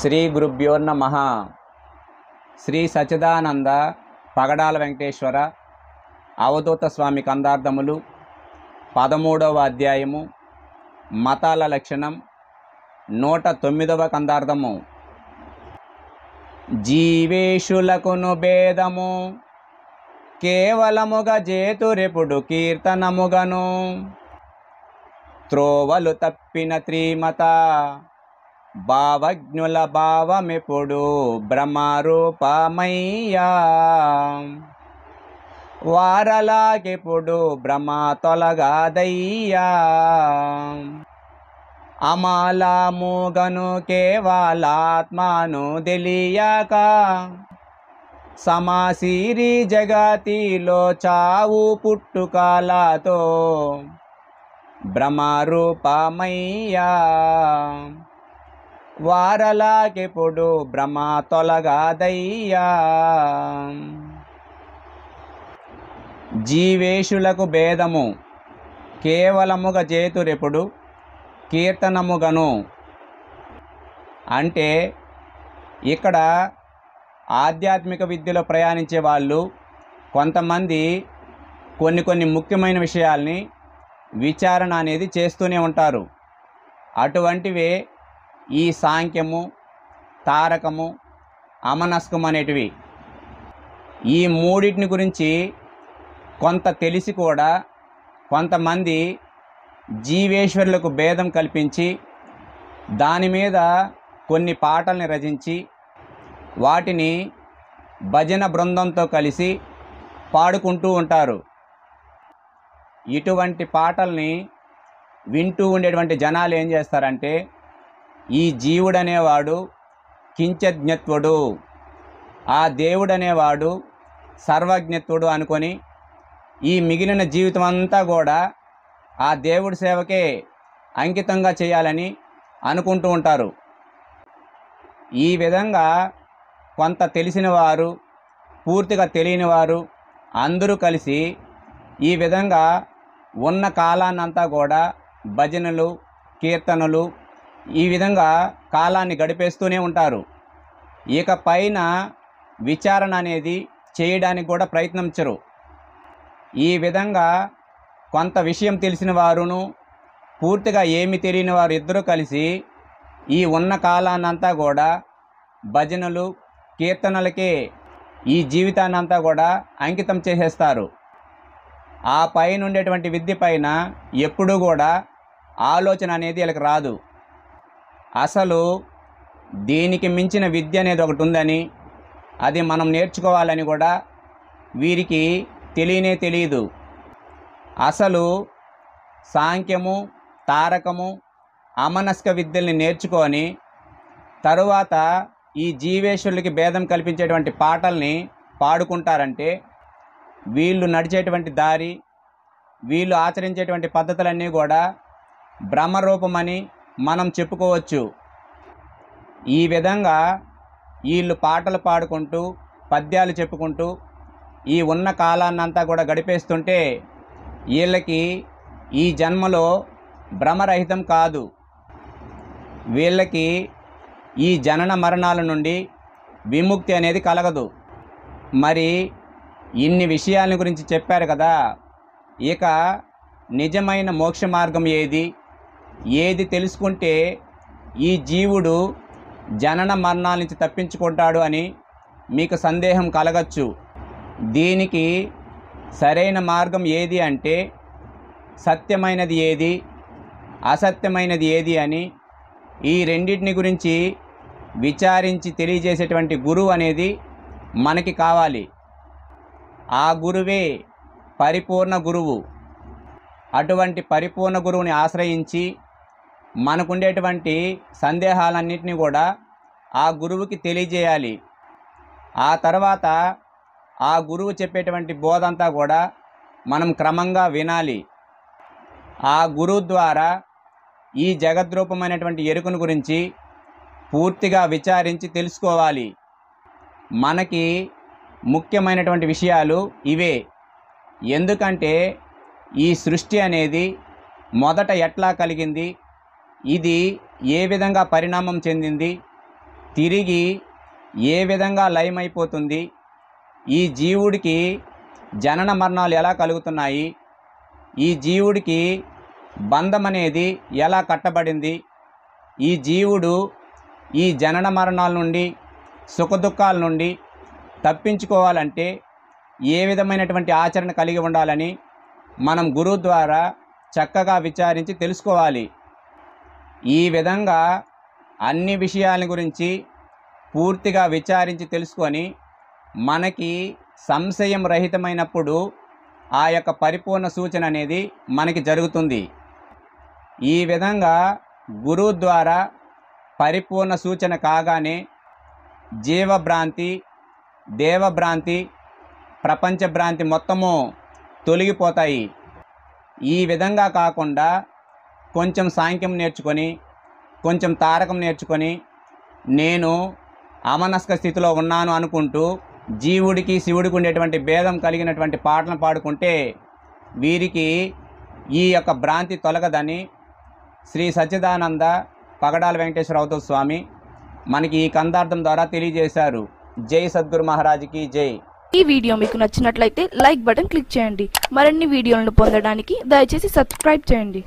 శ్రీ గురుభ్యో నమః. శ్రీ సచ్చిదానంద పగడాల వెంకటేశ్వర అవధూత స్వామి కందార్థములు 13వ అధ్యాయము మతాల లక్షణం 109వ కందార్థము. జీవేషులకును భేదము కేవలముగా జేతురెపుడు కీర్తనముగను త్రోవలు తప్పిన త్రిమత భావజ్ఞుల భావమెప్పుడు బ్రహ్మరూపమయ్యా వారలాగెప్పుడు బ్రహ్మ తొలగాదయ్యా అమలాముగను కేవలాత్మను తెలియక సమాసిరి జగతిలో చావు పుట్టుకలతో బ్రహ్మరూపమయ్యా వారలాగెప్పుడు బ్రహ్మ తొలగాదయ్యా. జీవేషులకు భేదము కేవలముగా చేతురెప్పుడు కీర్తనముగను అంటే ఇక్కడ ఆధ్యాత్మిక విద్యలో ప్రయాణించే వాళ్ళు కొంతమంది కొన్ని ముఖ్యమైన విషయాల్ని విచారణ అనేది చేస్తూనే ఉంటారు. అటువంటివే ఈ సాంఖ్యము, తారకము, అమనస్కం అనేటివి. ఈ మూడింటిని గురించి కొంత తెలిసి కూడా కొంతమంది జీవేశ్వరులకు భేదం కల్పించి దాని మీద కొన్ని పాటల్ని రచించి వాటిని భజన బృందంతో కలిసి పాడుకుంటూ ఉంటారు. ఇటువంటి పాటల్ని వింటూ ఉండేటువంటి జనాలు ఏం చేస్తారంటే ఈ జీవుడనేవాడు కించజ్ఞత్వుడు, ఆ దేవుడనేవాడు సర్వజ్ఞత్వుడు అనుకొని ఈ మిగిలిన జీవితం అంతా కూడా ఆ దేవుడి సేవకే అంకితంగా చేయాలని అనుకుంటూ ఉంటారు. ఈ విధంగా కొంత తెలిసిన వారు, పూర్తిగా తెలియని వారు అందరూ కలిసి ఈ విధంగా ఉన్న కాలాన్నంతా కూడా భజనలు, కీర్తనలు ఈ విధంగా కాలాన్ని గడిపేస్తూనే ఉంటారు. ఇక పైన విచారణ అనేది చేయడానికి కూడా ప్రయత్నించరు. ఈ విధంగా కొంత విషయం తెలిసిన వారును, పూర్తిగా ఏమి తెలియని వారు ఇద్దరూ కలిసి ఈ ఉన్న కాలాన్నంతా కూడా భజనలు, కీర్తనలకే ఈ జీవితాన్నంతా కూడా అంకితం చేసేస్తారు. ఆ పైన ఉండేటువంటి విద్య పైన ఎప్పుడూ కూడా ఆలోచన అనేది వీళ్ళకి రాదు. అసలు దీనికి మించిన విద్య అనేది ఒకటి ఉందని, అది మనం నేర్చుకోవాలని కూడా వీరికి తెలియదు. అసలు సాంఖ్యము, తారకము, అమనస్క విద్యల్ని నేర్చుకొని తరువాత ఈ జీవేశ్వరులకి భేదం కల్పించేటువంటి పాటల్ని పాడుకుంటారంటే వీళ్ళు నడిచేటువంటి దారి, వీళ్ళు ఆచరించేటువంటి పద్ధతులన్నీ కూడా బ్రహ్మరూపమని మనం చెప్పుకోవచ్చు. ఈ విధంగా వీళ్ళు పాటలు పాడుకుంటూ పద్యాలు చెప్పుకుంటూ ఈ ఉన్న కాలాన్నంతా కూడా గడిపేస్తుంటే వీళ్ళకి ఈ జన్మలో భ్రమరహితం కాదు. వీళ్ళకి ఈ జనన మరణాల నుండి విముక్తి అనేది కలగదు. మరి ఇన్ని విషయాల గురించి చెప్పారు కదా, ఇక నిజమైన మోక్ష మార్గం ఏది తెలుసుకుంటే ఈ జీవుడు జనన మరణాల నుంచి తప్పించుకుంటాడు అని మీకు సందేహం కలగచ్చు. దీనికి సరైన మార్గం ఏది అంటే సత్యమైనది ఏది, అసత్యమైనది ఏది అని ఈ రెండింటిని గురించి విచారించి తెలియజేసేటువంటి గురువు అనేది మనకి కావాలి. ఆ గురువే పరిపూర్ణ గురువు. అటువంటి పరిపూర్ణ గురువుని ఆశ్రయించి మనకుండేటువంటి సందేహాలన్నింటినీ కూడా ఆ గురువుకి తెలియజేయాలి. ఆ తర్వాత ఆ గురువు చెప్పేటువంటి బోధంతా కూడా మనం క్రమంగా వినాలి. ఆ గురువు ద్వారా ఈ జగద్రూపమైనటువంటి ఎరుకను గురించి పూర్తిగా విచారించి తెలుసుకోవాలి. మనకి ముఖ్యమైనటువంటి విషయాలు ఇవే. ఎందుకంటే ఈ సృష్టి అనేది మొదట ఎట్లా కలిగింది, ఇది ఏ విధంగా పరిణామం చెందింది, తిరిగి ఏ విధంగా లయమైపోతుంది, ఈ జీవుడికి జనన మరణాలు ఎలా కలుగుతున్నాయి, ఈ జీవుడికి బంధం అనేది ఎలా కట్టబడింది, ఈ జీవుడు ఈ జనన మరణాల నుండి సుఖదుఖాల నుండి తప్పించుకోవాలంటే ఏ విధమైనటువంటి ఆచరణ కలిగి ఉండాలని మనం గురువు ద్వారా చక్కగా విచారించి తెలుసుకోవాలి. ఈ విధంగా అన్ని విషయాల గురించి పూర్తిగా విచారించి తెలుసుకొని మనకి సంశయం రహితమైనప్పుడు ఆ యొక్క పరిపూర్ణ సూచన అనేది మనకి జరుగుతుంది. ఈ విధంగా గురువు ద్వారా పరిపూర్ణ సూచన కాగానే జీవభ్రాంతి, దేవభ్రాంతి, ప్రపంచ భ్రాంతి మొత్తము తొలగిపోతాయి. ఈ విధంగా కాకుండా కొంచెం సాంఖ్యం నేర్చుకొని, కొంచెం తారకం నేర్చుకొని నేను అమనస్క స్థితిలో ఉన్నాను అనుకుంటూ జీవుడికి శివుడికి ఉండేటువంటి భేదం కలిగినటువంటి పాటలు పాడుకుంటే వీరికి ఈ యొక్క భ్రాంతి తొలగదని శ్రీ సచ్చిదానంద పగడాల వెంకటేశ్వర అవధూత స్వామి మనకి ఈ కందార్థం ద్వారా తెలియజేశారు. జై సద్గురు మహారాజ్కి జై. ఈ వీడియో మీకు నచ్చినట్లయితే లైక్ బటన్ క్లిక్ చేయండి. మరిన్ని వీడియోలను పొందడానికి దయచేసి సబ్స్క్రైబ్ చేయండి.